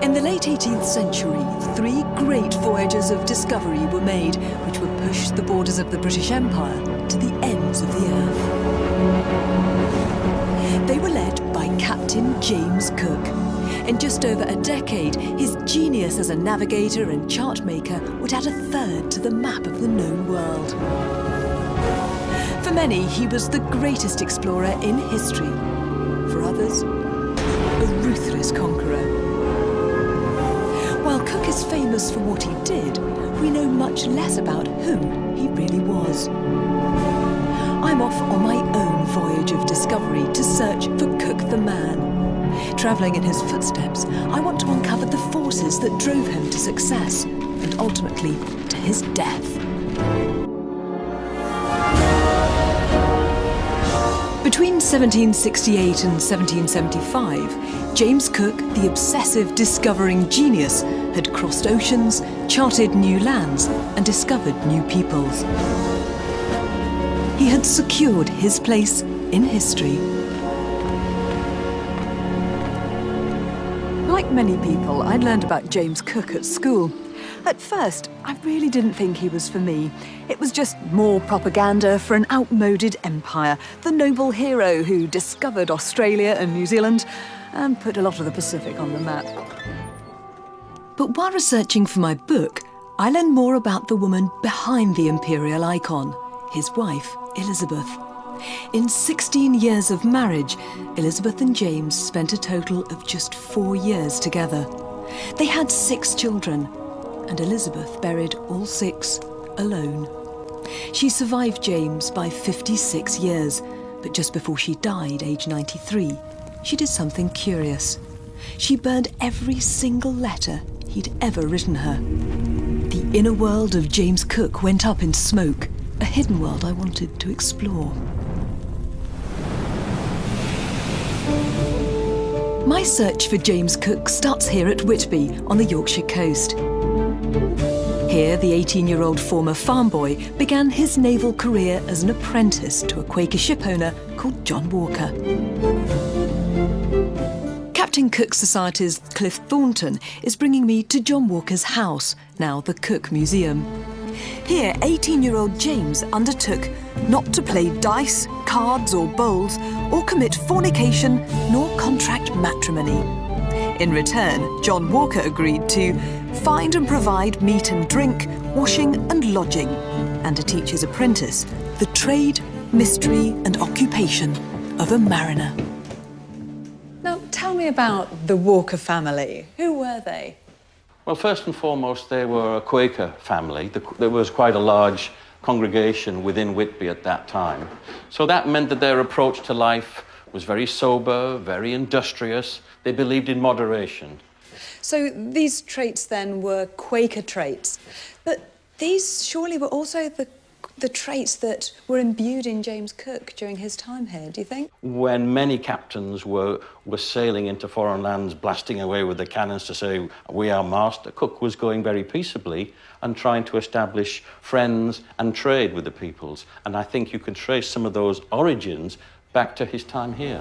In the late 18th century, 3 great voyages of discovery were made, which would push the borders of the British Empire to the ends of the earth. They were led by Captain James Cook. In just over a decade, his genius as a navigator and chart maker would add a third to the map of the known world. For many, he was the greatest explorer in history. For others, a ruthless conqueror. While Cook is famous for what he did, we know much less about who he really was. I'm off on my own voyage of discovery to search for Cook the man. Travelling in his footsteps, I want to uncover the forces that drove him to success and ultimately to his death. Between 1768 and 1775, James Cook, the obsessive discovering genius, had crossed oceans, charted new lands, and discovered new peoples. He had secured his place in history. Like many people, I'd learned about James Cook at school. At first, I really didn't think he was for me. It was just more propaganda for an outmoded empire, the noble hero who discovered Australia and New Zealand and put a lot of the Pacific on the map. But while researching for my book, I learned more about the woman behind the imperial icon, his wife, Elizabeth. In 16 years of marriage, Elizabeth and James spent a total of just 4 years together. They had 6 children, and Elizabeth buried all 6 alone. She survived James by 56 years, but just before she died, age 93, she did something curious. She burned every single letter he'd ever written her. The inner world of James Cook went up in smoke, a hidden world I wanted to explore. My search for James Cook starts here at Whitby on the Yorkshire coast. Here, the 18-year-old former farm boy began his naval career as an apprentice to a Quaker shipowner called John Walker. Captain Cook Society's Cliff Thornton is bringing me to John Walker's house, now the Cook Museum. Here, 18-year-old James undertook not to play dice, cards or bowls, or commit fornication, nor contract matrimony. In return, John Walker agreed to find and provide meat and drink, washing and lodging, and to teach his apprentice the trade, mystery and occupation of a mariner. Now, tell me about the Walker family. Who were they? Well, first and foremost, they were a Quaker family. There was quite a large congregation within Whitby at that time. So that meant that their approach to life was very sober, very industrious. They believed in moderation. So these traits then were Quaker traits. But these surely were also the traits that were imbued in James Cook during his time here, do you think? When many captains were sailing into foreign lands, blasting away with the cannons to say, "We are master," Cook was going very peaceably and trying to establish friends and trade with the peoples. And I think you can trace some of those origins back to his time here.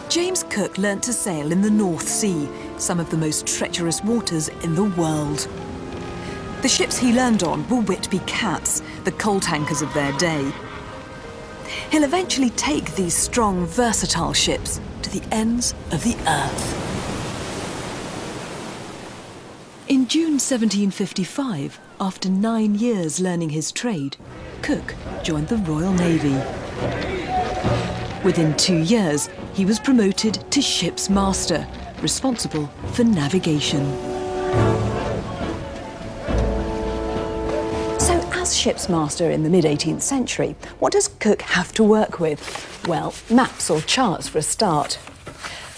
James Cook learnt to sail in the North Sea, some of the most treacherous waters in the world. The ships he learned on were Whitby Cats, the coal tankers of their day. He'll eventually take these strong, versatile ships to the ends of the earth. In June 1755, after 9 years learning his trade, Cook joined the Royal Navy. Within 2 years, he was promoted to ship's master, responsible for navigation. So as ship's master in the mid-18th century, what does Cook have to work with? Well, maps or charts for a start.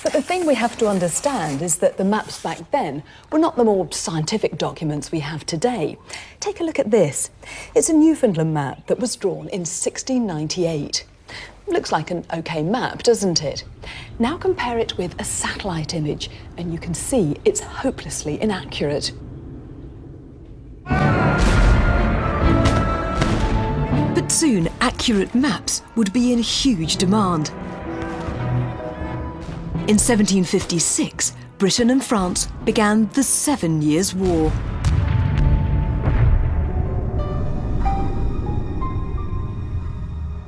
But the thing we have to understand is that the maps back then were not the more scientific documents we have today. Take a look at this. It's a Newfoundland map that was drawn in 1698. Looks like an OK map, doesn't it? Now compare it with a satellite image, and you can see it's hopelessly inaccurate. But soon, accurate maps would be in huge demand. In 1756, Britain and France began the 7 Years' War.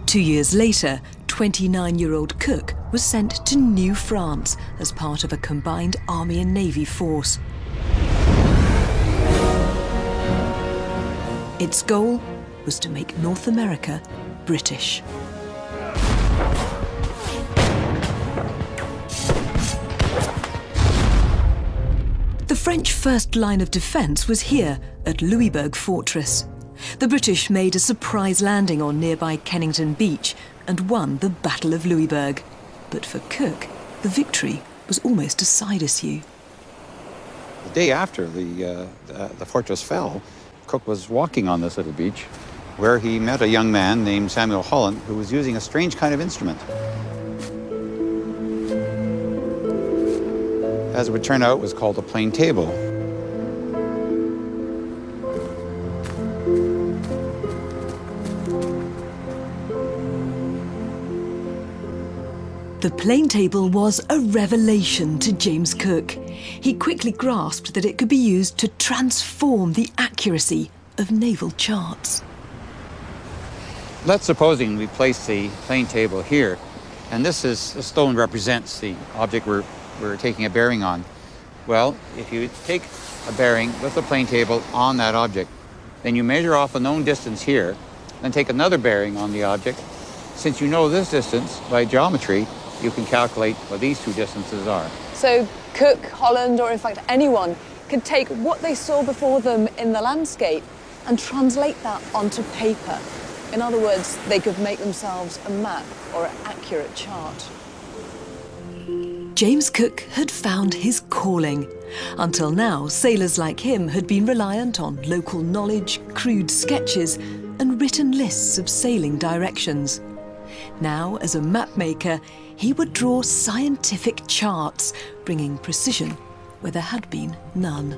Two years later, 29-year-old Cook was sent to New France as part of a combined army and navy force. Its goal was to make North America British. The French first line of defence was here at Louisbourg Fortress. The British made a surprise landing on nearby Kennington Beach and won the Battle of Louisbourg. But for Cook, the victory was almost a side issue. The day after the fortress fell, Cook was walking on this little beach where he met a young man named Samuel Holland who was using a strange kind of instrument. As it would turn out, it was called a plane table. The plane table was a revelation to James Cook. He quickly grasped that it could be used to transform the accuracy of naval charts. Let's supposing we place the plane table here, and this stone represents the object we're taking a bearing on. Well, if you take a bearing with the plane table on that object, then you measure off a known distance here, then take another bearing on the object. Since you know this distance by geometry, you can calculate what these two distances are. So Cook, Holland, or in fact anyone could take what they saw before them in the landscape and translate that onto paper. In other words, they could make themselves a map or an accurate chart. James Cook had found his calling. Until now, sailors like him had been reliant on local knowledge, crude sketches, and written lists of sailing directions. Now, as a map maker, he would draw scientific charts, bringing precision where there had been none.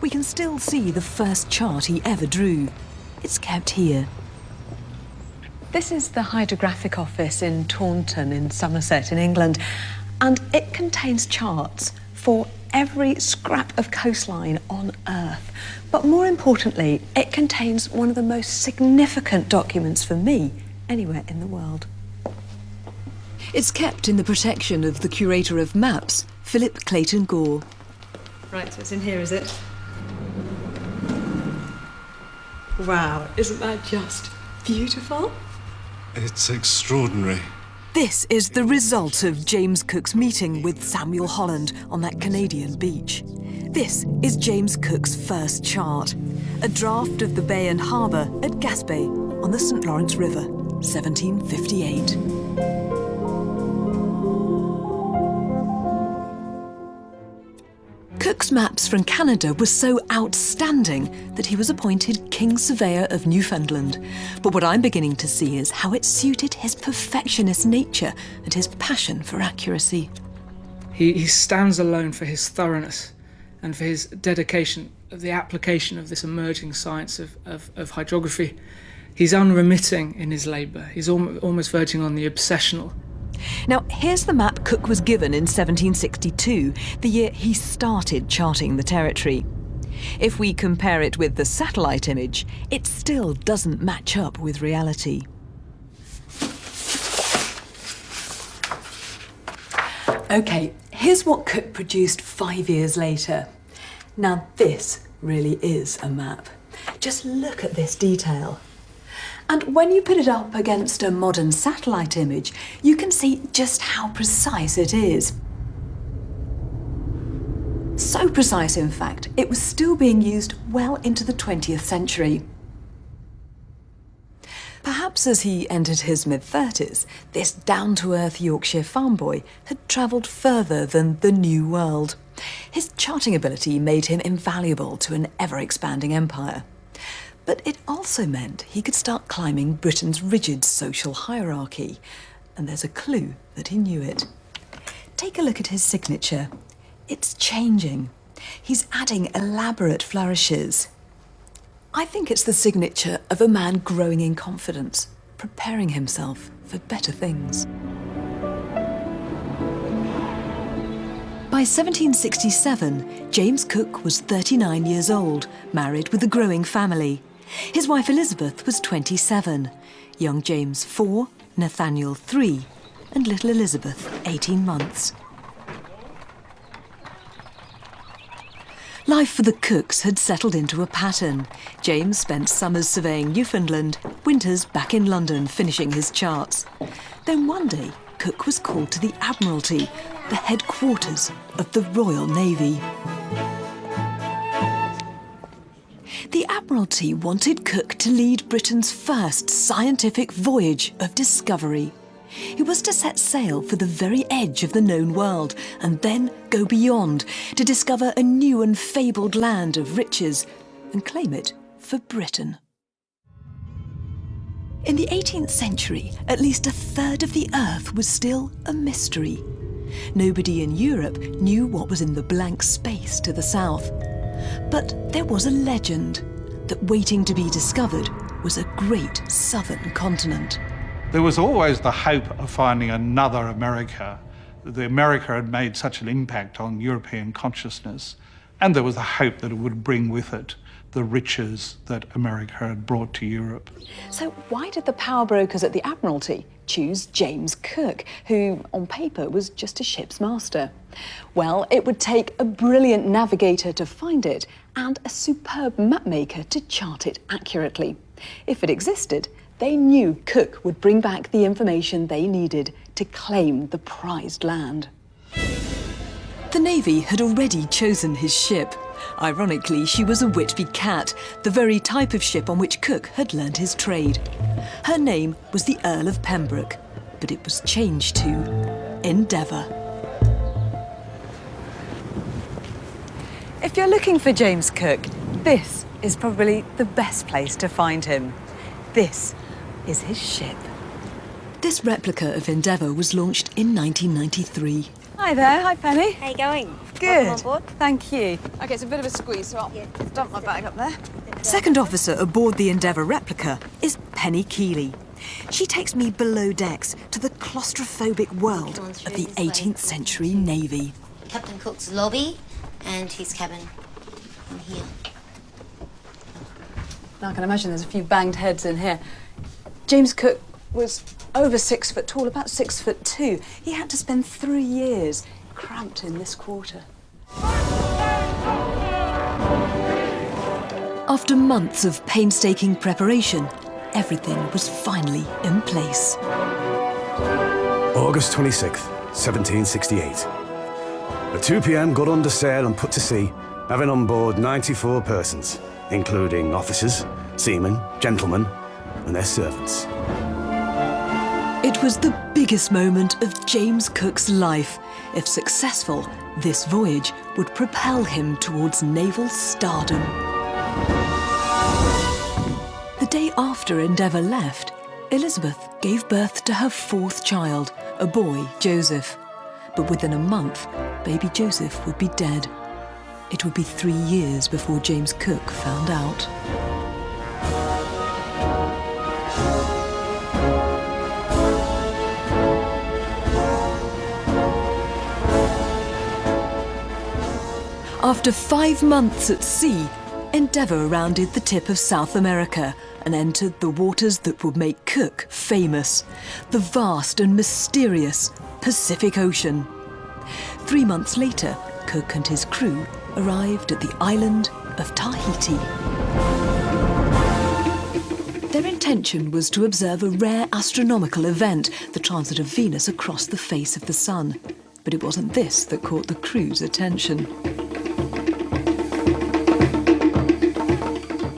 We can still see the first chart he ever drew. It's kept here. This is the Hydrographic Office in Taunton in Somerset in England, and it contains charts for every scrap of coastline on Earth. But more importantly, it contains one of the most significant documents for me anywhere in the world. It's kept in the protection of the curator of maps, Philip Clayton Gore. Right, so it's in here, is it? Wow, isn't that just beautiful? It's extraordinary. This is the result of James Cook's meeting with Samuel Holland on that Canadian beach. This is James Cook's first chart, a draft of the bay and harbour at Gaspé on the St. Lawrence River, 1758. Cook's maps from Canada were so outstanding that he was appointed King Surveyor of Newfoundland. But what I'm beginning to see is how it suited his perfectionist nature and his passion for accuracy. He stands alone for his thoroughness and for his dedication of the application of this emerging science of hydrography. He's unremitting in his labour. He's almost verging on the obsessional. Now, here's the map Cook was given in 1762, the year he started charting the territory. If we compare it with the satellite image, it still doesn't match up with reality. OK, here's what Cook produced 5 years later. Now, this really is a map. Just look at this detail. And when you put it up against a modern satellite image, you can see just how precise it is. So precise, in fact, it was still being used well into the 20th century. Perhaps as he entered his mid-30s, this down-to-earth Yorkshire farm boy had travelled further than the New World. His charting ability made him invaluable to an ever-expanding empire. But it also meant he could start climbing Britain's rigid social hierarchy. And there's a clue that he knew it. Take a look at his signature. It's changing. He's adding elaborate flourishes. I think it's the signature of a man growing in confidence, preparing himself for better things. By 1767, James Cook was 39 years old, married with a growing family. His wife Elizabeth was 27, young James 4, Nathaniel 3, and little Elizabeth 18 months. Life for the Cooks had settled into a pattern. James spent summers surveying Newfoundland, winters back in London finishing his charts. Then one day, Cook was called to the Admiralty, the headquarters of the Royal Navy. The Admiralty wanted Cook to lead Britain's first scientific voyage of discovery. He was to set sail for the very edge of the known world and then go beyond to discover a new and fabled land of riches and claim it for Britain. In the 18th century, at least a third of the Earth was still a mystery. Nobody in Europe knew what was in the blank space to the south. But there was a legend that waiting to be discovered was a great southern continent. There was always the hope of finding another America. The America had made such an impact on European consciousness, and there was the hope that it would bring with it the riches that America had brought to Europe. So why did the power brokers at the Admiralty choose James Cook, who on paper was just a ship's master? Well, it would take a brilliant navigator to find it and a superb mapmaker to chart it accurately. If it existed, they knew Cook would bring back the information they needed to claim the prized land. The Navy had already chosen his ship. Ironically, she was a Whitby Cat, the very type of ship on which Cook had learned his trade. Her name was the Earl of Pembroke, but it was changed to Endeavour. If you're looking for James Cook, this is probably the best place to find him. This is his ship. This replica of Endeavour was launched in 1993. Hi there, hi Penny. How you going? Good. Welcome on board. Thank you. OK, it's a bit of a squeeze, so I'll dump my bag up there. Second officer aboard the Endeavour replica is Penny Keeley. She takes me below decks to the claustrophobic world of the 18th century Navy. Captain Cook's lobby and his cabin in here. Now I can imagine there's a few banged heads in here. James Cook was over 6 foot tall, about 6'2". He had to spend 3 years cramped in this quarter. After months of painstaking preparation, everything was finally in place. August 26th, 1768. At 2 p.m, got under sail and put to sea, having on board 94 persons, including officers, seamen, gentlemen, and their servants. It was the biggest moment of James Cook's life. If successful, this voyage would propel him towards naval stardom. The day after Endeavour left, Elizabeth gave birth to her 4th child, a boy, Joseph. But within a month, baby Joseph would be dead. It would be 3 years before James Cook found out. After 5 months at sea, Endeavour rounded the tip of South America and entered the waters that would make Cook famous, the vast and mysterious Pacific Ocean. 3 months later, Cook and his crew arrived at the island of Tahiti. Their intention was to observe a rare astronomical event, the transit of Venus across the face of the sun. But it wasn't this that caught the crew's attention.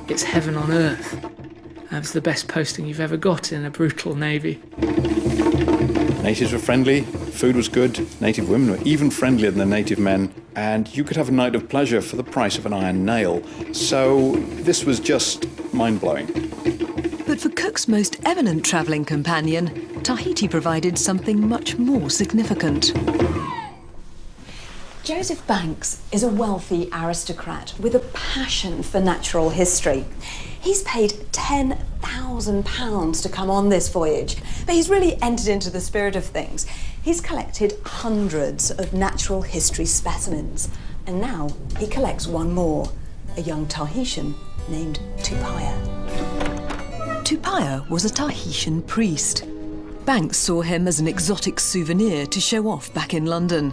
It's heaven on earth. That's the best posting you've ever got in a brutal navy. Natives were friendly, food was good, native women were even friendlier than the native men, and you could have a night of pleasure for the price of an iron nail. So this was just mind-blowing. But for Cook's most eminent travelling companion, Tahiti provided something much more significant. Joseph Banks is a wealthy aristocrat with a passion for natural history. He's paid £10,000 to come on this voyage, but he's really entered into the spirit of things. He's collected hundreds of natural history specimens, and now he collects one more, a young Tahitian named Tupaya. Tupaya was a Tahitian priest. Banks saw him as an exotic souvenir to show off back in London.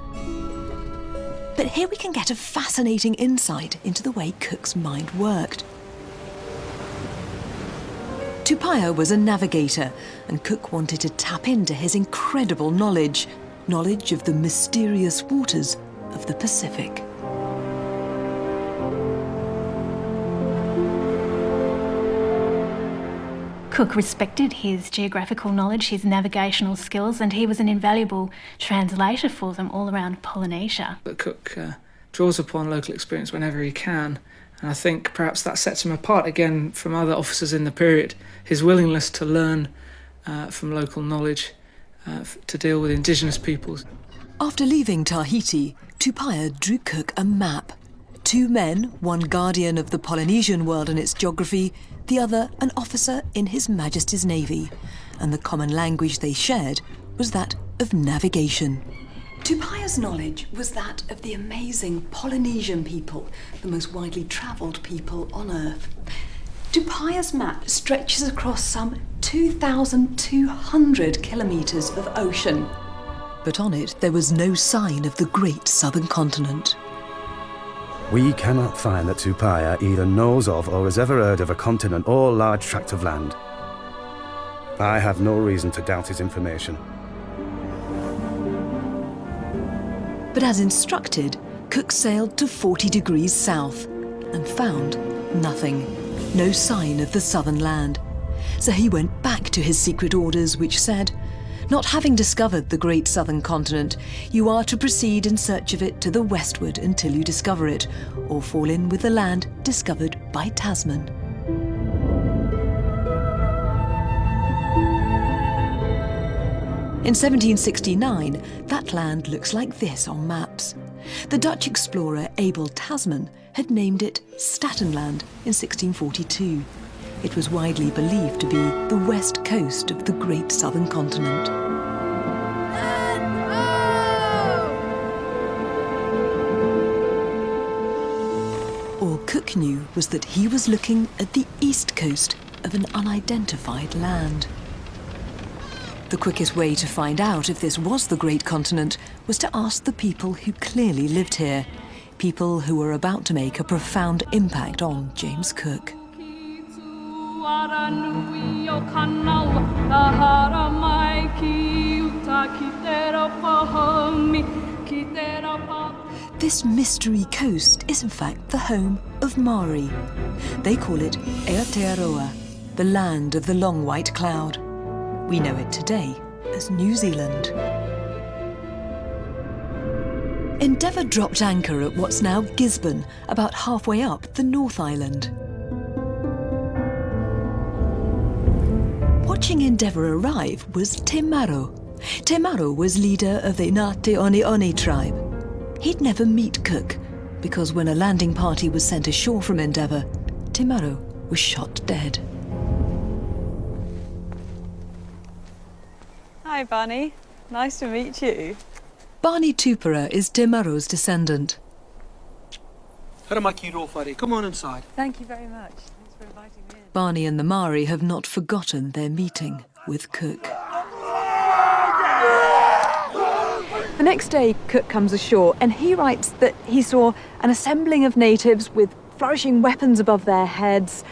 But here we can get a fascinating insight into the way Cook's mind worked. Tupaya was a navigator, and Cook wanted to tap into his incredible knowledge of the mysterious waters of the Pacific. Cook respected his geographical knowledge, his navigational skills, and he was an invaluable translator for them all around Polynesia. But Cook draws upon local experience whenever he can, and I think perhaps that sets him apart again from other officers in the period, his willingness to learn from local knowledge, to deal with indigenous peoples. After leaving Tahiti, Tupaya drew Cook a map. 2 men, one guardian of the Polynesian world and its geography, the other an officer in His Majesty's Navy, and the common language they shared was that of navigation. Tupaya's knowledge was that of the amazing Polynesian people, the most widely travelled people on Earth. Tupaya's map stretches across some 2,200 kilometres of ocean. But on it there was no sign of the great southern continent. We cannot find that Tupaya either knows of or has ever heard of a continent or large tract of land. I have no reason to doubt his information. But as instructed, Cook sailed to 40 degrees south and found nothing, no sign of the southern land. So he went back to his secret orders, which said, "Not having discovered the great southern continent, you are to proceed in search of it to the westward until you discover it, or fall in with the land discovered by Tasman." In 1769, that land looks like this on maps. The Dutch explorer Abel Tasman had named it Stattenland in 1642. It was widely believed to be the west coast of the great southern continent. All Cook knew was that he was looking at the east coast of an unidentified land. The quickest way to find out if this was the great continent was to ask the people who clearly lived here, people who were about to make a profound impact on James Cook. This mystery coast is in fact the home of Maori. They call it Aotearoa, the land of the long white cloud. We know it today as New Zealand. Endeavour dropped anchor at what's now Gisborne, about halfway up the North Island. Watching Endeavour arrive was Te Maro. Te Maro was leader of the Ngāti Onioni tribe. He'd never meet Cook, because when a landing party was sent ashore from Endeavour, Te Maro was shot dead. Hi, Barney. Nice to meet you. Barney Tupara is Te Maro's descendant. Come on inside. Thank you very much. Thanks for inviting me in. Barney and the Maori have not forgotten their meeting with Cook. The next day, Cook comes ashore and he writes that he saw an assembling of natives with flourishing weapons above their heads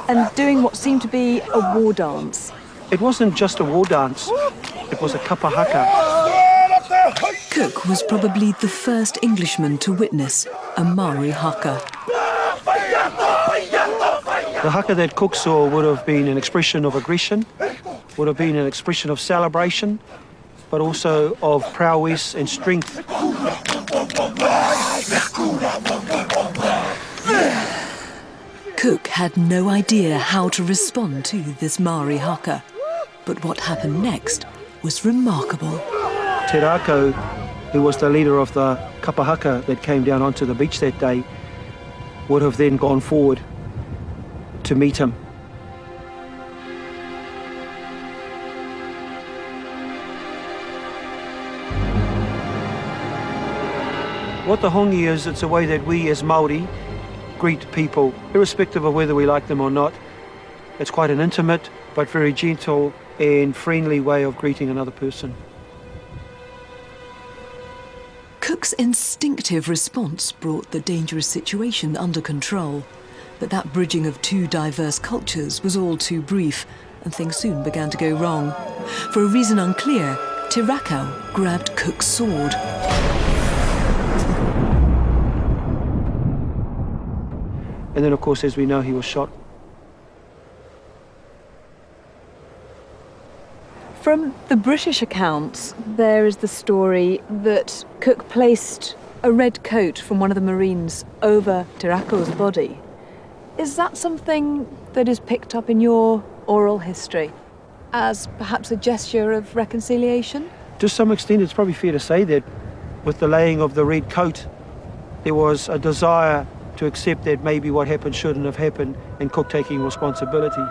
and doing what seemed to be a war dance. It wasn't just a war dance, it was a kapa haka. Cook was probably the first Englishman to witness a Maori haka. The haka that Cook saw would have been an expression of aggression, would have been an expression of celebration, but also of prowess and strength. Cook had no idea how to respond to this Maori haka, but what happened next was remarkable. Te Rākau, who was the leader of the kapa haka that came down onto the beach that day, would have then gone forward to meet him. What the hongi is, it's a way that we as Māori greet people, irrespective of whether we like them or not. It's quite an intimate but very gentle and friendly way of greeting another person. Cook's instinctive response brought the dangerous situation under control. But that bridging of two diverse cultures was all too brief, and things soon began to go wrong. For a reason unclear, Te Rakau grabbed Cook's sword. And then, of course, as we know, he was shot. From the British accounts, there is the story that Cook placed a red coat from one of the Marines over Te Rakau's body. Is that something that is picked up in your oral history as perhaps a gesture of reconciliation? To some extent, it's probably fair to say that with the laying of the red coat, there was a desire to accept that maybe what happened shouldn't have happened, and Cook taking responsibility.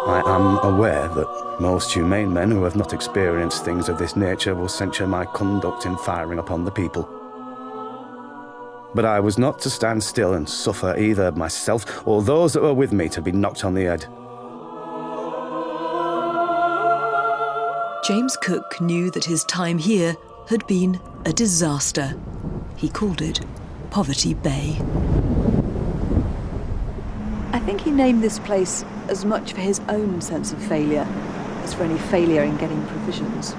I am aware that most humane men who have not experienced things of this nature will censure my conduct in firing upon the people. But I was not to stand still and suffer either myself or those that were with me to be knocked on the head. James Cook knew that his time here had been a disaster. He called it Poverty Bay. I think he named this place as much for his own sense of failure as for any failure in getting provisions.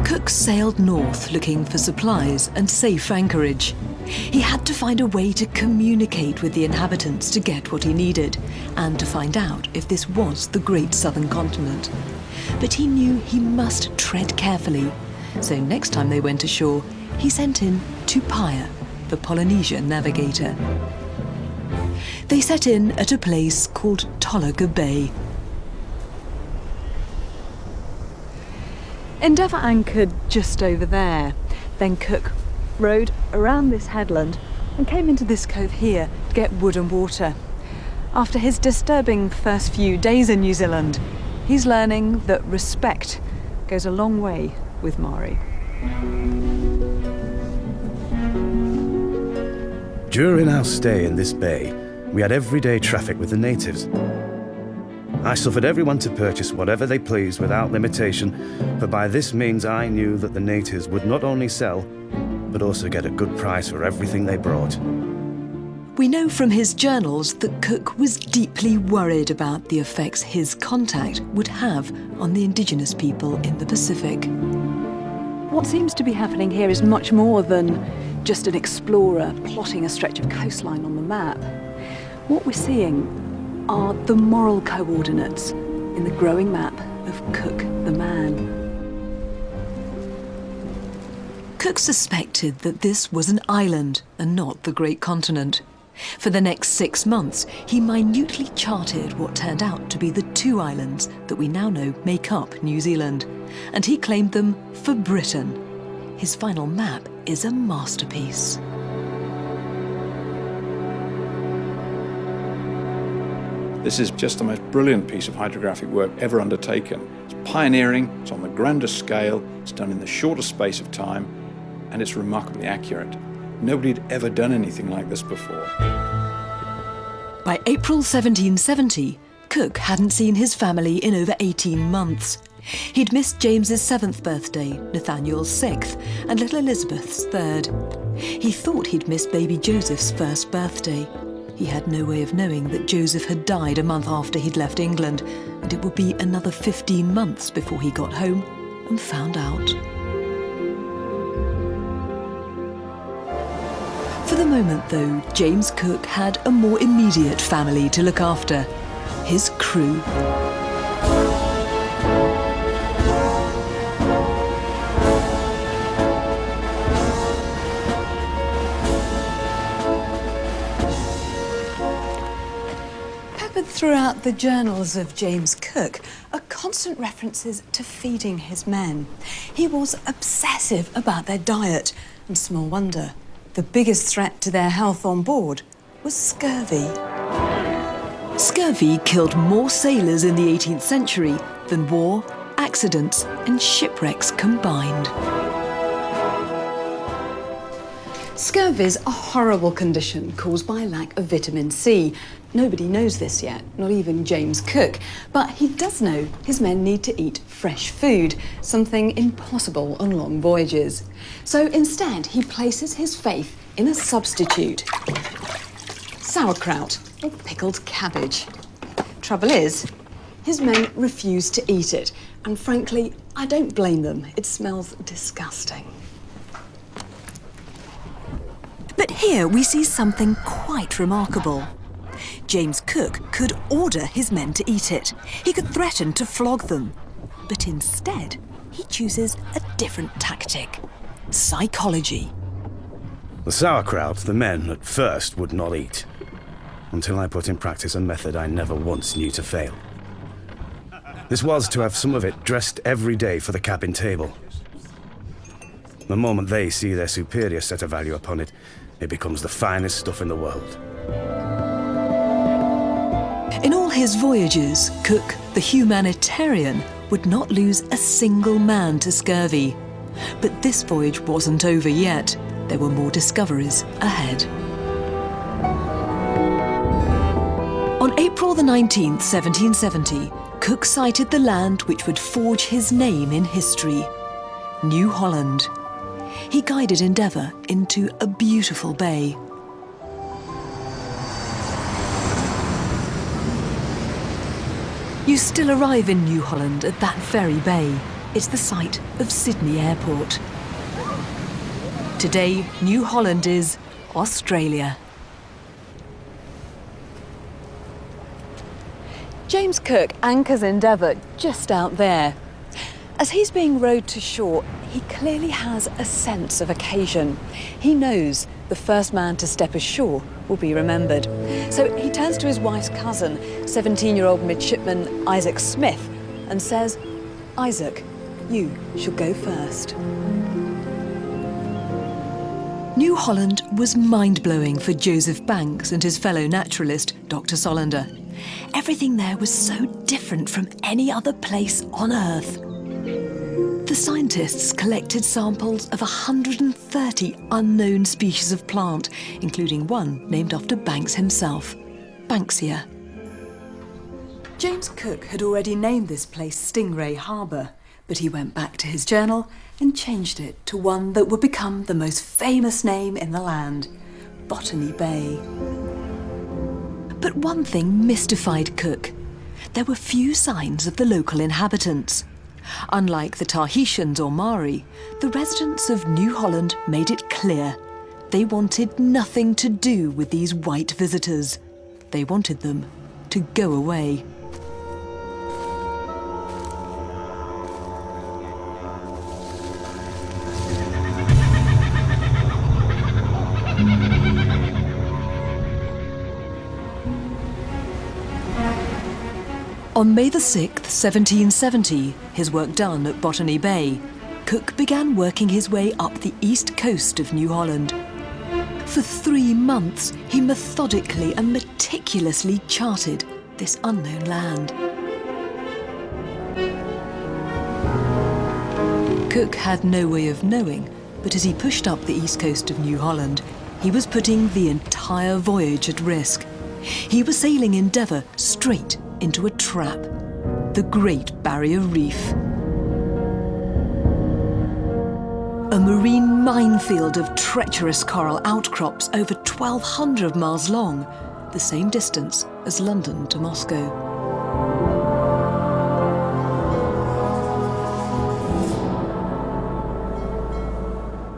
Cook sailed north looking for supplies and safe anchorage. He had to find a way to communicate with the inhabitants to get what he needed, and to find out if this was the great southern continent. But he knew he must tread carefully, so next time they went ashore, he sent in Tupaia, the Polynesian navigator. They set in at a place called Tolaga Bay. Endeavour anchored just over there. Then Cook rowed around this headland and came into this cove here to get wood and water. After his disturbing first few days in New Zealand, he's learning that respect goes a long way with Māori. During our stay in this bay, we had everyday traffic with the natives. I suffered everyone to purchase whatever they pleased without limitation, for by this means I knew that the natives would not only sell, but also get a good price for everything they brought. We know from his journals that Cook was deeply worried about the effects his contact would have on the indigenous people in the Pacific. What seems to be happening here is much more than just an explorer plotting a stretch of coastline on the map. What we're seeing are the moral coordinates in the growing map of Cook the man. Cook suspected that this was an island and not the great continent. For the next 6 months, he minutely charted what turned out to be the 2 islands that we now know make up New Zealand, and he claimed them for Britain. His final map is a masterpiece. This is just the most brilliant piece of hydrographic work ever undertaken. It's pioneering, it's on the grandest scale, it's done in the shortest space of time, and it's remarkably accurate. Nobody had ever done anything like this before. By April 1770, Cook hadn't seen his family in over 18 months. He'd missed James's 7th birthday, Nathaniel's 6th, and little Elizabeth's 3rd. He thought he'd missed baby Joseph's 1st birthday. He had no way of knowing that Joseph had died a month after he'd left England, and it would be another 15 months before he got home and found out. For the moment, though, James Cook had a more immediate family to look after: his crew. Peppered throughout the journals of James Cook are constant references to feeding his men. He was obsessive about their diet, and small wonder. The biggest threat to their health on board was scurvy. Scurvy killed more sailors in the 18th century than war, accidents and shipwrecks combined. Scurvy's a horrible condition caused by a lack of vitamin C. Nobody knows this yet, not even James Cook. But he does know his men need to eat fresh food, something impossible on long voyages. So instead, he places his faith in a substitute. Sauerkraut, or pickled cabbage. Trouble is, his men refuse to eat it. And frankly, I don't blame them. It smells disgusting. But here we see something quite remarkable. James Cook could order his men to eat it. He could threaten to flog them. But instead, he chooses a different tactic: psychology. The sauerkraut the men at first would not eat, until I put in practice a method I never once knew to fail. This was to have some of it dressed every day for the cabin table. The moment they see their superior set a value upon it, it becomes the finest stuff in the world. In all his voyages, Cook, the humanitarian, would not lose a single man to scurvy. But this voyage wasn't over yet. There were more discoveries ahead. On April the 19th, 1770, Cook sighted the land which would forge his name in history: New Holland. He guided Endeavour into a beautiful bay. You still arrive in New Holland at that very bay. It's the site of Sydney Airport. Today, New Holland is Australia. James Cook anchors Endeavour just out there. As he's being rowed to shore, he clearly has a sense of occasion. He knows the first man to step ashore will be remembered. So he turns to his wife's cousin, 17-year-old midshipman Isaac Smith, and says, "Isaac, you shall go first." New Holland was mind-blowing for Joseph Banks and his fellow naturalist, Dr. Solander. Everything there was so different from any other place on Earth. The scientists collected samples of 130 unknown species of plant, including one named after Banks himself, Banksia. James Cook had already named this place Stingray Harbour, but he went back to his journal and changed it to one that would become the most famous name in the land, Botany Bay. But one thing mystified Cook. There were few signs of the local inhabitants. Unlike the Tahitians or Maori, the residents of New Holland made it clear they wanted nothing to do with these white visitors. They wanted them to go away. On May the 6th, 1770, his work done at Botany Bay, Cook began working his way up the east coast of New Holland. For 3 months, he methodically and meticulously charted this unknown land. Cook had no way of knowing, but as he pushed up the east coast of New Holland, he was putting the entire voyage at risk. He was sailing Endeavour straight into a trap, the Great Barrier Reef. A marine minefield of treacherous coral outcrops over 1,200 miles long, the same distance as London to Moscow.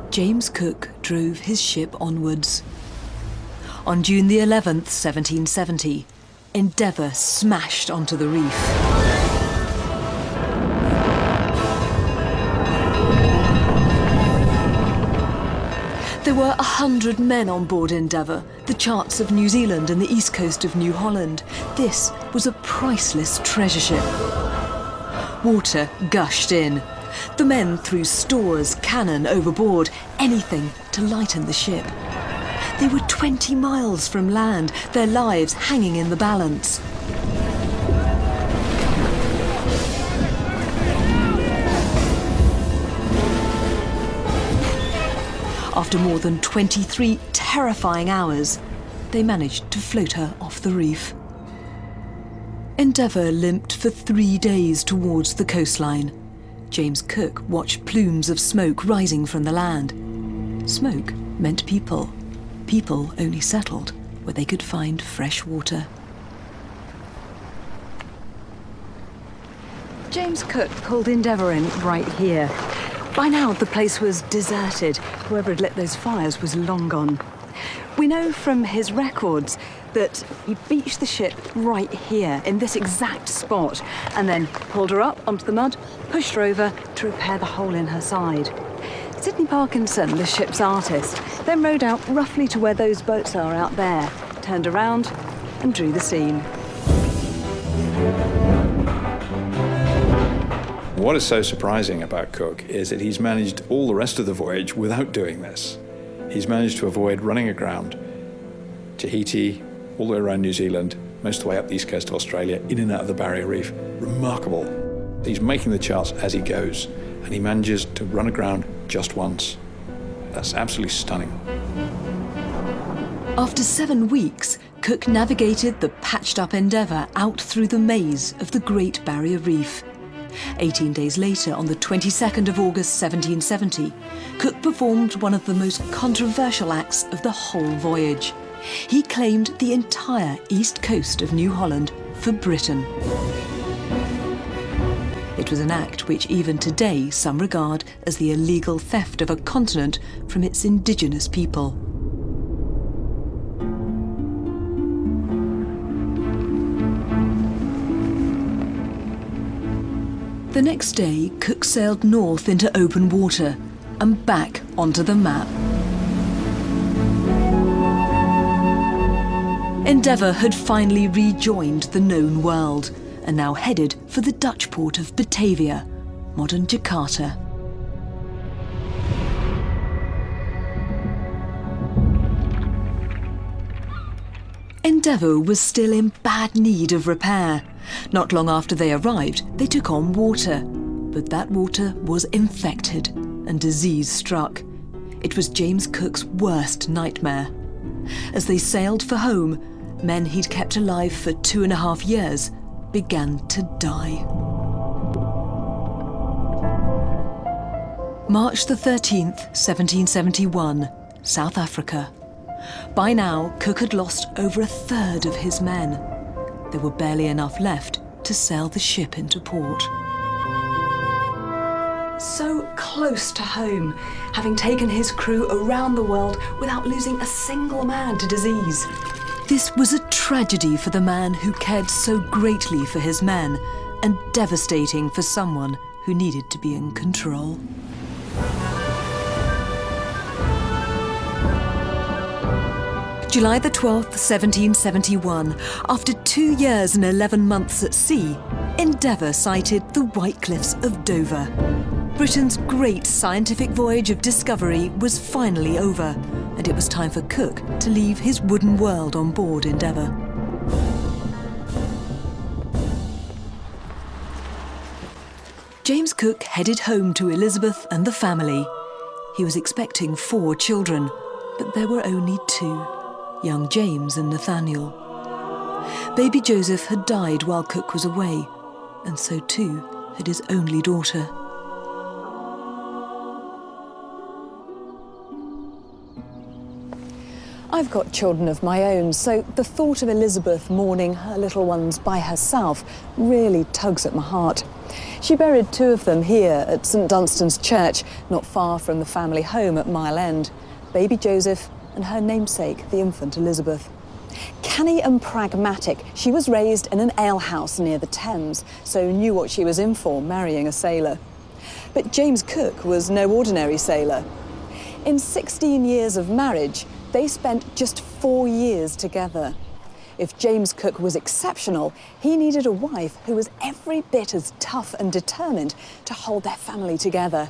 James Cook drove his ship onwards. On June the 11th, 1770, Endeavour smashed onto the reef. There were 100 men on board Endeavour, the charts of New Zealand and the east coast of New Holland. This was a priceless treasure ship. Water gushed in. The men threw stores, cannon overboard, anything to lighten the ship. They were 20 miles from land, their lives hanging in the balance. After more than 23 terrifying hours, they managed to float her off the reef. Endeavour limped for 3 days towards the coastline. James Cook watched plumes of smoke rising from the land. Smoke meant people. People only settled where they could find fresh water. James Cook pulled Endeavour in right here. By now, the place was deserted. Whoever had lit those fires was long gone. We know from his records that he beached the ship right here, in this exact spot, and then pulled her up onto the mud, pushed her over to repair the hole in her side. Sidney Parkinson, the ship's artist, then rowed out roughly to where those boats are out there, turned around and drew the scene. What is so surprising about Cook is that he's managed all the rest of the voyage without doing this. He's managed to avoid running aground Tahiti, all the way around New Zealand, most of the way up the east coast of Australia, in and out of the Barrier Reef. Remarkable. He's making the charts as he goes, and he manages to run aground just once. That's absolutely stunning. After 7 weeks, Cook navigated the patched-up Endeavour out through the maze of the Great Barrier Reef. 18 days later, on the 22nd of August 1770, Cook performed one of the most controversial acts of the whole voyage. He claimed the entire east coast of New Holland for Britain. It was an act which even today some regard as the illegal theft of a continent from its indigenous people. The next day, Cook sailed north into open water and back onto the map. Endeavour had finally rejoined the known world and now headed for the Dutch port of Batavia, modern Jakarta. Endeavour was still in bad need of repair. Not long after they arrived, they took on water, but that water was infected and disease struck. It was James Cook's worst nightmare. As they sailed for home, men he'd kept alive for 2.5 years began to die. March the 13th, 1771, South Africa. By now, Cook had lost over 1/3 of his men. There were barely enough left to sail the ship into port. So close to home, having taken his crew around the world without losing a single man to disease. This was a tragedy for the man who cared so greatly for his men, and devastating for someone who needed to be in control. July the 12th, 1771, after 2 years and 11 months at sea, Endeavour sighted the White Cliffs of Dover. Britain's great scientific voyage of discovery was finally over, and it was time for Cook to leave his wooden world on board Endeavour. James Cook headed home to Elizabeth and the family. He was expecting 4 children, but there were only 2. Young James and Nathaniel. Baby Joseph had died while Cook was away, and so too had his only daughter. I've got children of my own, so the thought of Elizabeth mourning her little ones by herself really tugs at my heart. She buried 2 of them here at St Dunstan's Church, not far from the family home at Mile End. Baby Joseph and her namesake, the infant Elizabeth. Canny and pragmatic, she was raised in an alehouse near the Thames, so knew what she was in for, marrying a sailor. But James Cook was no ordinary sailor. In 16 years of marriage, they spent just 4 years together. If James Cook was exceptional, he needed a wife who was every bit as tough and determined to hold their family together.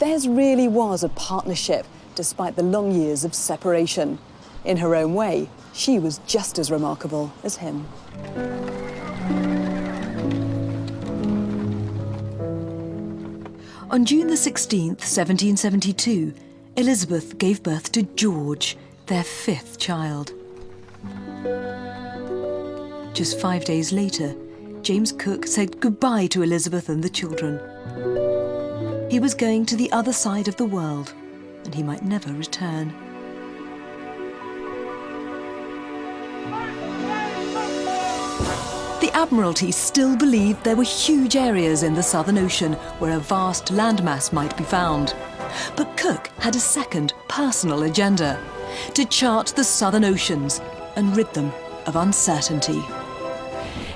Theirs really was a partnership, despite the long years of separation. In her own way, she was just as remarkable as him. On June the 16th, 1772, Elizabeth gave birth to George, their 5th child. Just 5 days later, James Cook said goodbye to Elizabeth and the children. He was going to the other side of the world, and he might never return. The Admiralty still believed there were huge areas in the Southern Ocean where a vast landmass might be found. But Cook had a second, personal agenda: to chart the Southern Oceans and rid them of uncertainty.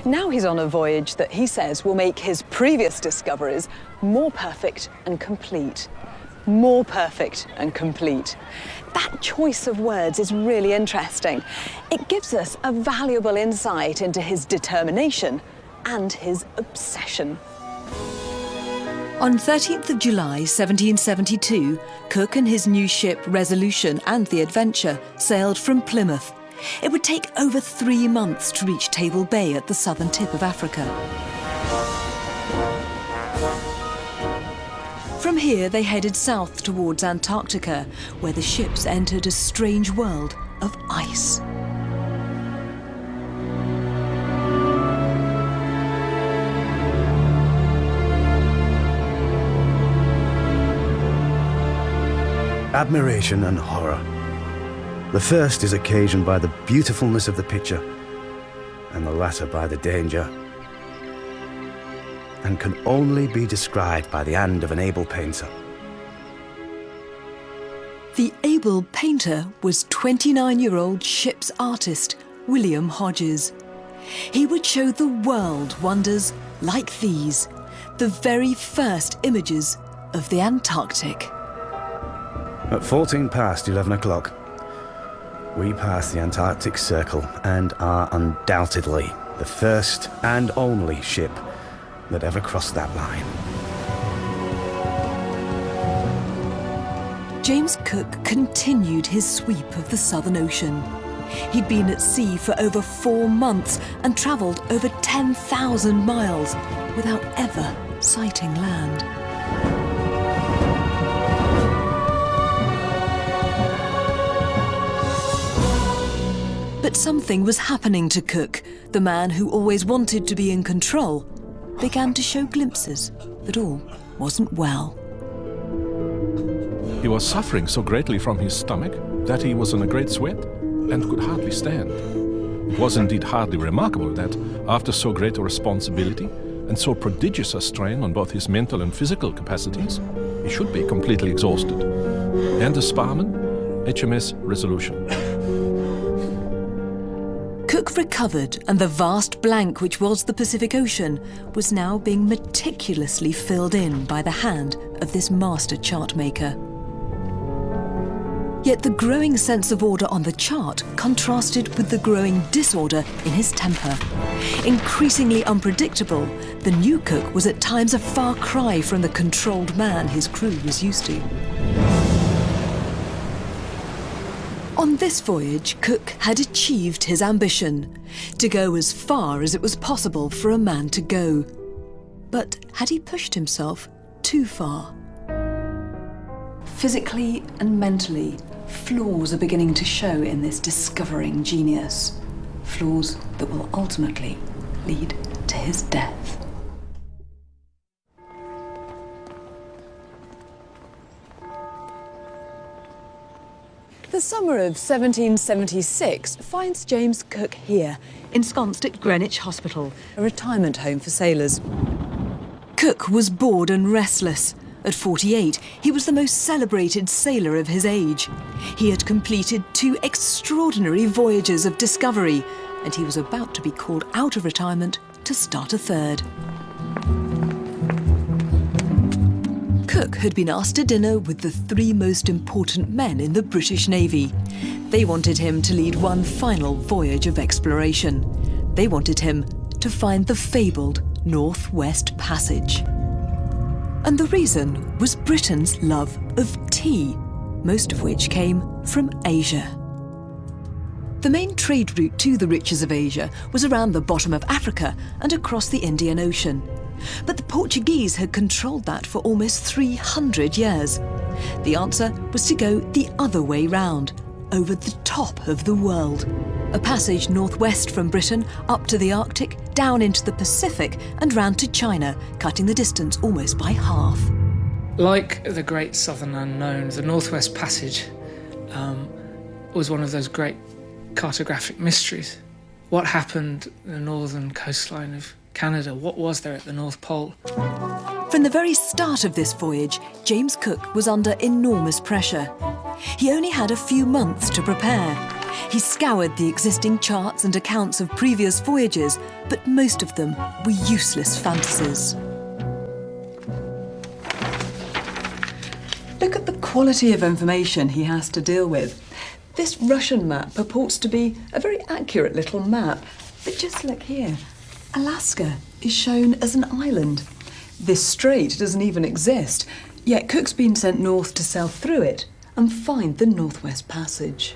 Now he's on a voyage that he says will make his previous discoveries more perfect and complete. More perfect and complete. That choice of words is really interesting. It gives us a valuable insight into his determination and his obsession. On 13th of July 1772, Cook and his new ship Resolution and the Adventure sailed from Plymouth. It would take over 3 months to reach Table Bay at the southern tip of Africa. From here, they headed south towards Antarctica, where the ships entered a strange world of ice. Admiration and horror. The first is occasioned by the beautifulness of the picture, and the latter by the danger, and can only be described by the hand of an able painter. The able painter was 29-year-old ship's artist, William Hodges. He would show the world wonders like these, the very first images of the Antarctic. At 14 past 11 o'clock, we pass the Antarctic Circle and are undoubtedly the first and only ship that ever crossed that line. James Cook continued his sweep of the Southern Ocean. He'd been at sea for over 4 months and travelled over 10,000 miles without ever sighting land. But something was happening to Cook. The man who always wanted to be in control began to show glimpses that all wasn't well. He was suffering so greatly from his stomach that he was in a great sweat and could hardly stand. It was indeed hardly remarkable that, after so great a responsibility and so prodigious a strain on both his mental and physical capacities, he should be completely exhausted. And the Sparman, HMS Resolution. Cook recovered, and the vast blank which was the Pacific Ocean was now being meticulously filled in by the hand of this master chart maker. Yet the growing sense of order on the chart contrasted with the growing disorder in his temper. Increasingly unpredictable, the new Cook was at times a far cry from the controlled man his crew was used to. On this voyage, Cook had achieved his ambition, to go as far as it was possible for a man to go. But had he pushed himself too far? Physically and mentally, flaws are beginning to show in this discovering genius. Flaws that will ultimately lead to his death. The summer of 1776 finds James Cook here, ensconced at Greenwich Hospital, a retirement home for sailors. Cook was bored and restless. At 48, he was the most celebrated sailor of his age. He had completed 2 extraordinary voyages of discovery, and he was about to be called out of retirement to start a third. Cook had been asked to dinner with the 3 most important men in the British Navy. They wanted him to lead one final voyage of exploration. They wanted him to find the fabled Northwest Passage. And the reason was Britain's love of tea, most of which came from Asia. The main trade route to the riches of Asia was around the bottom of Africa and across the Indian Ocean. But the Portuguese had controlled that for almost 300 years. The answer was to go the other way round, over the top of the world. A passage northwest from Britain, up to the Arctic, down into the Pacific and round to China, cutting the distance almost by half. Like the Great Southern Unknown, the Northwest Passage was one of those great cartographic mysteries. What happened in the northern coastline of Canada? What was there at the North Pole? From the very start of this voyage, James Cook was under enormous pressure. He only had a few months to prepare. He scoured the existing charts and accounts of previous voyages, but most of them were useless fantasies. Look at the quality of information he has to deal with. This Russian map purports to be a very accurate little map, but just look here. Alaska is shown as an island. This strait doesn't even exist, yet Cook's been sent north to sail through it and find the Northwest Passage.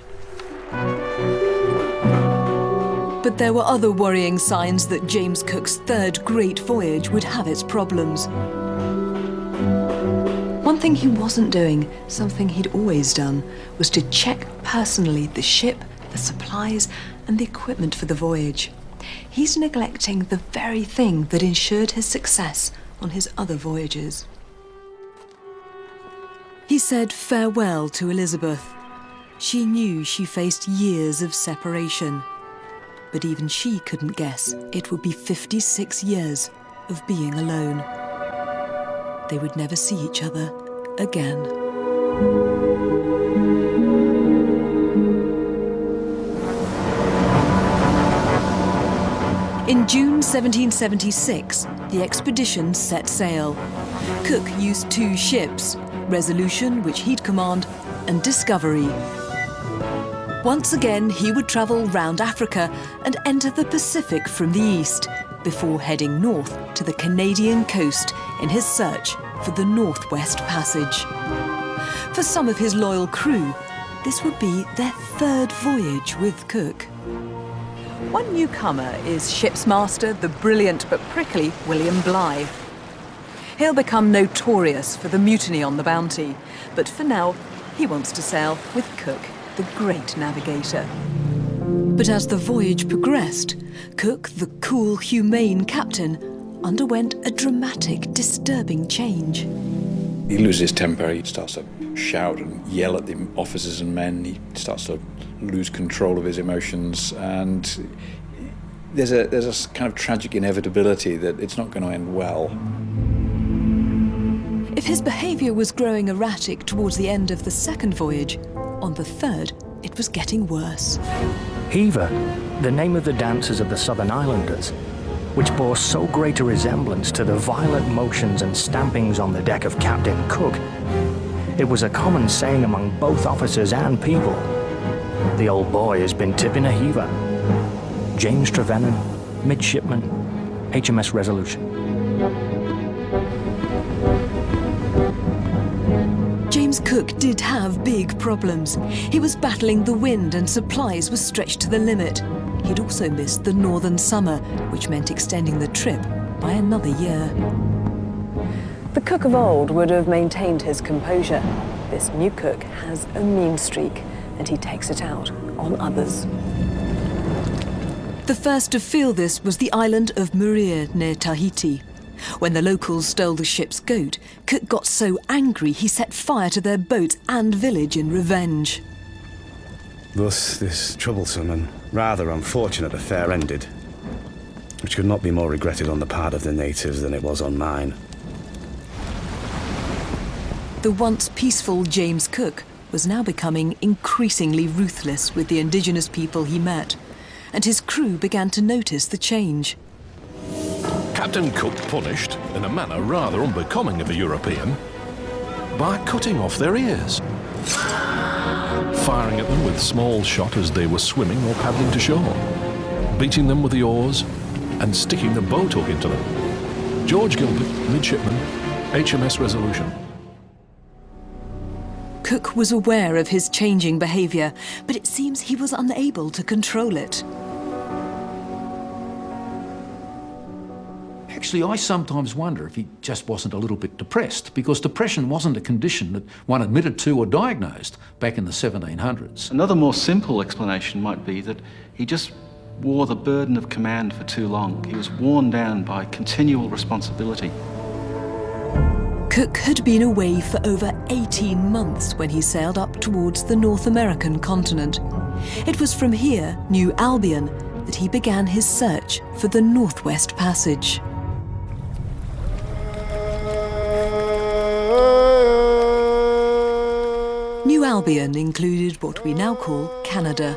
But there were other worrying signs that James Cook's third great voyage would have its problems. One thing he wasn't doing, something he'd always done, was to check personally the ship, the supplies, and the equipment for the voyage. He's neglecting the very thing that ensured his success on his other voyages. He said farewell to Elizabeth. She knew she faced years of separation, but even she couldn't guess it would be 56 years of being alone. They would never see each other again. In June 1776, the expedition set sail. Cook used two ships, Resolution, which he'd command, and Discovery. Once again, he would travel round Africa and enter the Pacific from the east, before heading north to the Canadian coast in his search for the Northwest Passage. For some of his loyal crew, this would be their third voyage with Cook. One newcomer is ship's master, the brilliant but prickly William Blythe. He'll become notorious for the mutiny on the Bounty, but for now, he wants to sail with Cook, the great navigator. But as the voyage progressed, Cook, the cool, humane captain, underwent a dramatic, disturbing change. He loses his temper, he starts to shout and yell at the officers and men, he starts to lose control of his emotions, and there's a kind of tragic inevitability that it's not going to end well. If his behaviour was growing erratic towards the end of the second voyage, on the third, it was getting worse. Heaver, the name of the dancers of the Southern Islanders, which bore so great a resemblance to the violent motions and stampings on the deck of Captain Cook. It was a common saying among both officers and people. The old boy has been tipping a heaver. James Trevennan, midshipman, HMS Resolution. James Cook did have big problems. He was battling the wind and supplies were stretched to the limit. He'd also missed the northern summer, which meant extending the trip by another year. The Cook of old would have maintained his composure. This new Cook has a mean streak, and he takes it out on others. The first to feel this was the island of Maria near Tahiti. When the locals stole the ship's goat, Cook got so angry he set fire to their boats and village in revenge. Thus, this troublesome and rather unfortunate affair ended, which could not be more regretted on the part of the natives than it was on mine. The once peaceful James Cook was now becoming increasingly ruthless with the indigenous people he met, and his crew began to notice the change. Captain Cook punished, in a manner rather unbecoming of a European, by cutting off their ears, firing at them with small shot as they were swimming or paddling to shore, beating them with the oars, and sticking the boat hook into them. George Gilbert, midshipman, HMS Resolution. Cook was aware of his changing behaviour, but it seems he was unable to control it. Actually, I sometimes wonder if he just wasn't a little bit depressed, because depression wasn't a condition that one admitted to or diagnosed back in the 1700s. Another more simple explanation might be that he just wore the burden of command for too long. He was worn down by continual responsibility. Cook had been away for over 18 months when he sailed up towards the North American continent. It was from here, New Albion, that he began his search for the Northwest Passage. New Albion included what we now call Canada.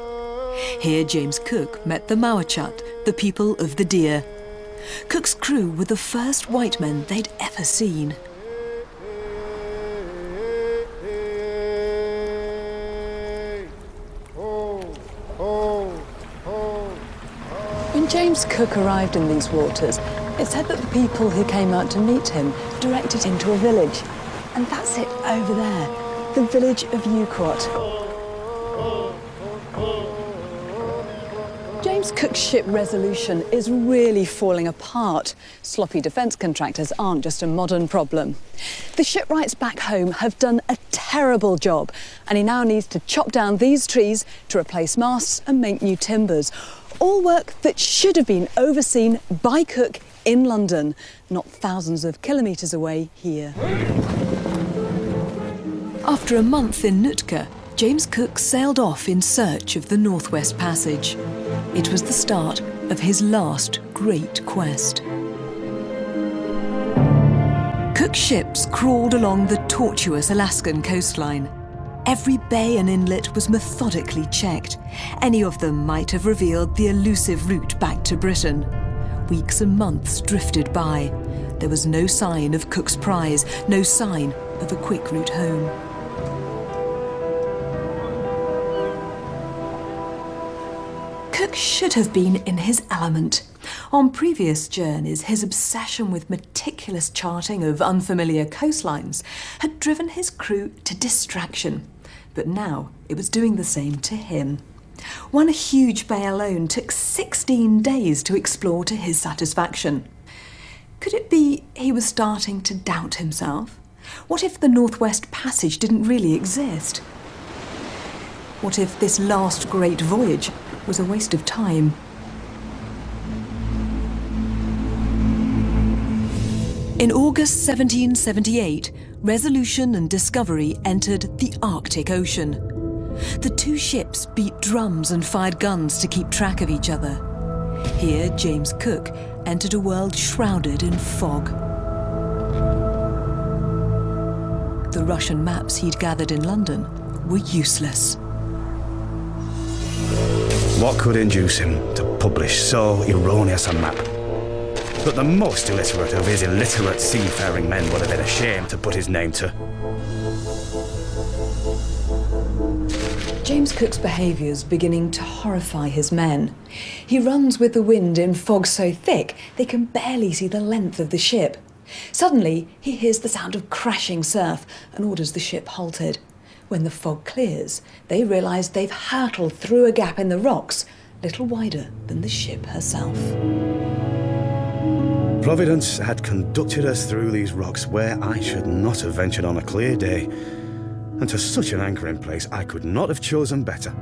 Here James Cook met the Mawachat, the people of the deer. Cook's crew were the first white men they'd ever seen. When James Cook arrived in these waters, it said that the people who came out to meet him directed him to a village. And that's it over there, the village of Uquot. James Cook's ship Resolution is really falling apart. Sloppy defence contractors aren't just a modern problem. The shipwrights back home have done a terrible job, and he now needs to chop down these trees to replace masts and make new timbers. All work that should have been overseen by Cook in London, not thousands of kilometres away here. After a month in Nootka, James Cook sailed off in search of the Northwest Passage. It was the start of his last great quest. Cook's ships crawled along the tortuous Alaskan coastline. Every bay and inlet was methodically checked. Any of them might have revealed the elusive route back to Britain. Weeks and months drifted by. There was no sign of Cook's prize, no sign of a quick route home. Cook should have been in his element. On previous journeys, his obsession with meticulous charting of unfamiliar coastlines had driven his crew to distraction. But now it was doing the same to him. One huge bay alone took 16 days to explore to his satisfaction. Could it be he was starting to doubt himself? What if the Northwest Passage didn't really exist? What if this last great voyage was a waste of time? In August 1778, Resolution and Discovery entered the Arctic Ocean. The two ships beat drums and fired guns to keep track of each other. Here, James Cook entered a world shrouded in fog. The Russian maps he'd gathered in London were useless. What could induce him to publish so erroneous a map? But the most illiterate of his illiterate seafaring men would have been ashamed to put his name to. James Cook's behaviour's beginning to horrify his men. He runs with the wind in fog so thick they can barely see the length of the ship. Suddenly, he hears the sound of crashing surf and orders the ship halted. When the fog clears, they realise they've hurtled through a gap in the rocks, little wider than the ship herself. Providence had conducted us through these rocks where I should not have ventured on a clear day, and to such an anchoring place I could not have chosen better.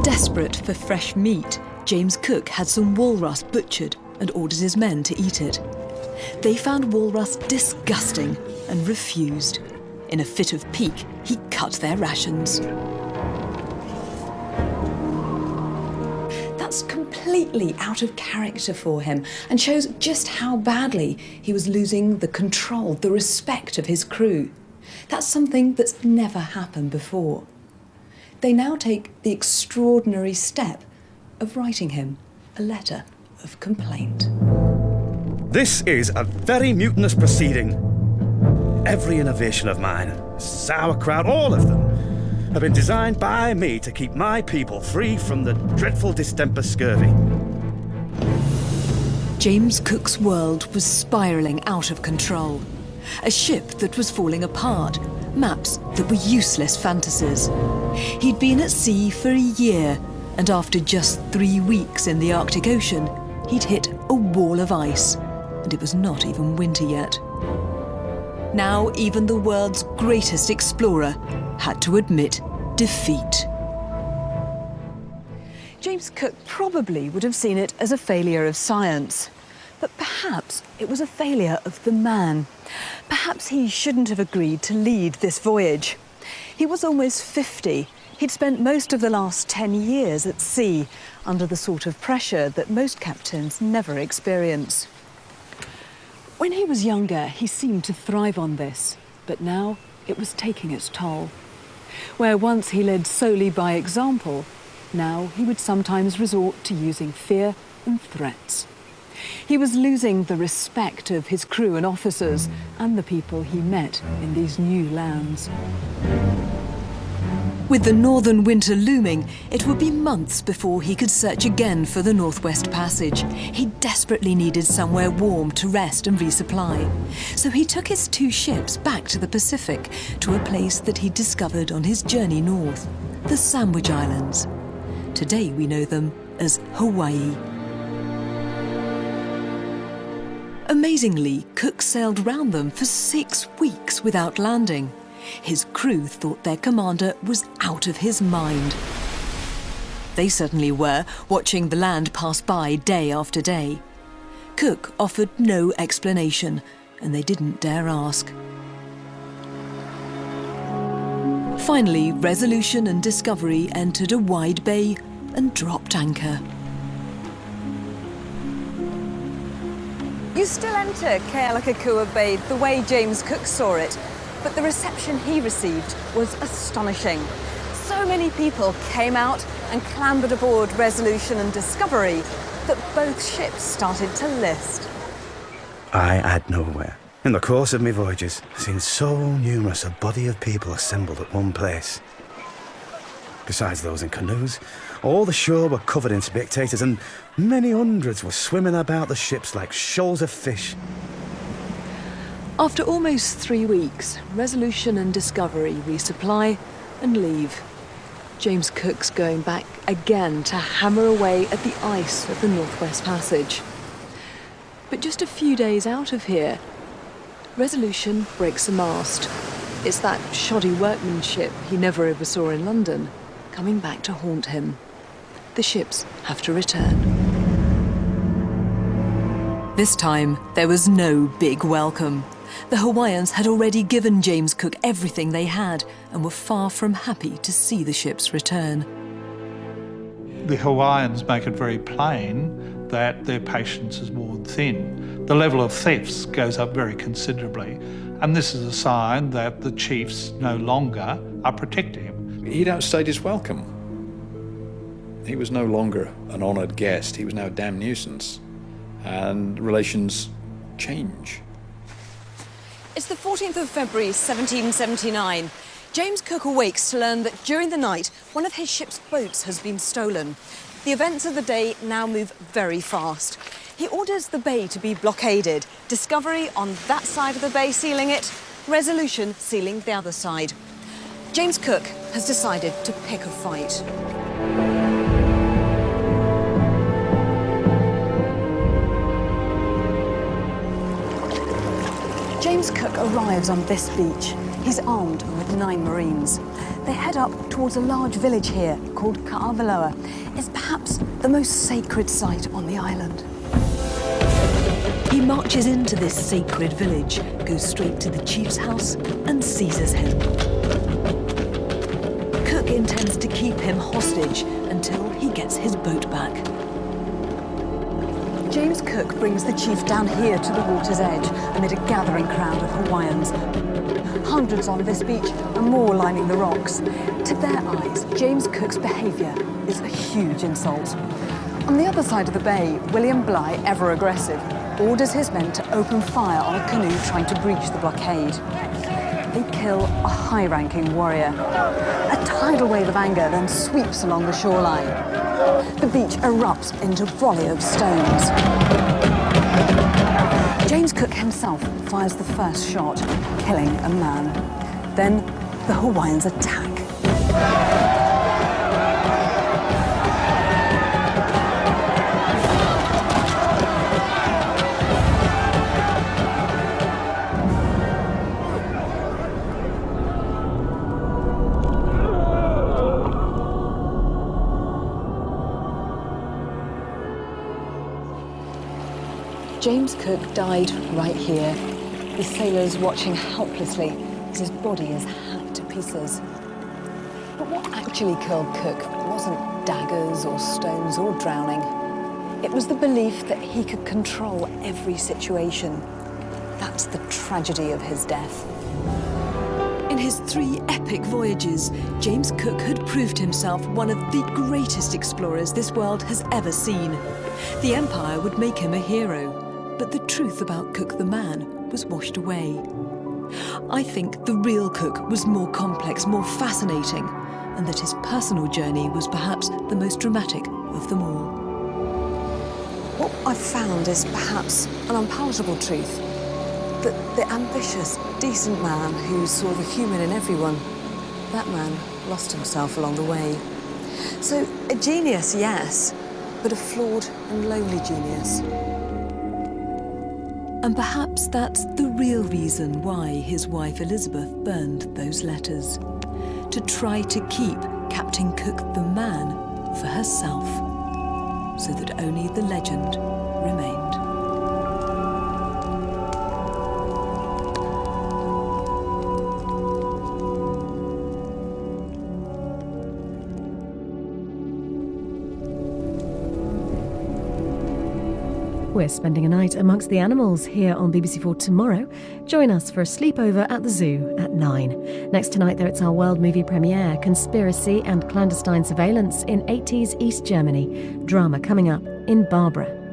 Desperate for fresh meat, James Cook had some walrus butchered and ordered his men to eat it. They found walrus disgusting and refused. In a fit of pique, he cut their rations. That's completely out of character for him and shows just how badly he was losing the control, the respect of his crew. That's something that's never happened before. They now take the extraordinary step of writing him a letter of complaint. This is a very mutinous proceeding. Every innovation of mine, sauerkraut, all of them, have been designed by me to keep my people free from the dreadful distemper scurvy. James Cook's world was spiralling out of control. A ship that was falling apart, Maps that were useless fantasies. He'd been at sea for a year, and after just 3 weeks in the Arctic Ocean, he'd hit a wall of ice, and it was not even winter yet. Now even the world's greatest explorer had to admit defeat. James Cook probably would have seen it as a failure of science. But perhaps it was a failure of the man. Perhaps he shouldn't have agreed to lead this voyage. He was almost 50. He'd spent most of the last 10 years at sea, under the sort of pressure that most captains never experience. When he was younger, he seemed to thrive on this, but now it was taking its toll. Where once he led solely by example, now he would sometimes resort to using fear and threats. He was losing the respect of his crew and officers and the people he met in these new lands. With the northern winter looming, it would be months before he could search again for the Northwest Passage. He desperately needed somewhere warm to rest and resupply. So he took his 2 ships back to the Pacific, to a place that he'd discovered on his journey north, the Sandwich Islands. Today we know them as Hawaii. Amazingly, Cook sailed round them for 6 weeks without landing. His crew thought their commander was out of his mind. They certainly were, watching the land pass by day after day. Cook offered no explanation, and they didn't dare ask. Finally, Resolution and Discovery entered a wide bay and dropped anchor. You still enter Kealakekua Bay the way James Cook saw it, but the reception he received was astonishing. So many people came out and clambered aboard Resolution and Discovery that both ships started to list. I had nowhere. In the course of my voyages, I've seen so numerous a body of people assembled at one place. Besides those in canoes, all the shore were covered in spectators, and many hundreds were swimming about the ships like shoals of fish. After almost 3 weeks, Resolution and Discovery resupply and leave. James Cook's going back again to hammer away at the ice of the Northwest Passage. But just a few days out of here, Resolution breaks a mast. It's that shoddy workmanship he never oversaw in London, coming back to haunt him. The ships have to return. This time, there was no big welcome. The Hawaiians had already given James Cook everything they had and were far from happy to see the ships return. The Hawaiians make it very plain that their patience is worn thin. The level of thefts goes up very considerably, and this is a sign that the chiefs no longer are protecting him. He'd outstayed his welcome. He was no longer an honoured guest, he was now a damn nuisance, and relations change. It's the 14th of February, 1779. James Cook awakes to learn that during the night, one of his ship's boats has been stolen. The events of the day now move very fast. He orders the bay to be blockaded, Discovery on that side of the bay sealing it, Resolution sealing the other side. James Cook has decided to pick a fight. James Cook arrives on this beach. He's armed with 9 Marines. They head up towards a large village here called Ka'aveloa. It's perhaps the most sacred site on the island. He marches into this sacred village, goes straight to the chief's house and seizes him. Cook intends to keep him hostage until he gets his boat back. James Cook brings the chief down here to the water's edge amid a gathering crowd of Hawaiians. Hundreds on this beach and more lining the rocks. To their eyes, James Cook's behaviour is a huge insult. On the other side of the bay, William Bligh, ever aggressive, orders his men to open fire on a canoe trying to breach the blockade. They kill a high-ranking warrior. A tidal wave of anger then sweeps along the shoreline. The beach erupts into a volley of stones. James Cook himself fires the first shot, killing a man. Then the Hawaiians attack. James Cook died right here, the sailors watching helplessly as his body is hacked to pieces. But what actually killed Cook wasn't daggers or stones or drowning. It was the belief that he could control every situation. That's the tragedy of his death. In his 3 epic voyages, James Cook had proved himself one of the greatest explorers this world has ever seen. The Empire would make him a hero. But the truth about Cook the man was washed away. I think the real Cook was more complex, more fascinating, and that his personal journey was perhaps the most dramatic of them all. What I've found is perhaps an unpalatable truth, that the ambitious, decent man who saw the human in everyone, that man lost himself along the way. So a genius, yes, but a flawed and lonely genius. And perhaps that's the real reason why his wife Elizabeth burned those letters. To try to keep Captain Cook the man for herself, so that only the legend remained. We're spending a night amongst the animals here on BBC4 tomorrow. Join us for a sleepover at the zoo at 9. Next tonight, though, it's our world movie premiere, Conspiracy and Clandestine Surveillance in 80s East Germany. Drama coming up in Barbara.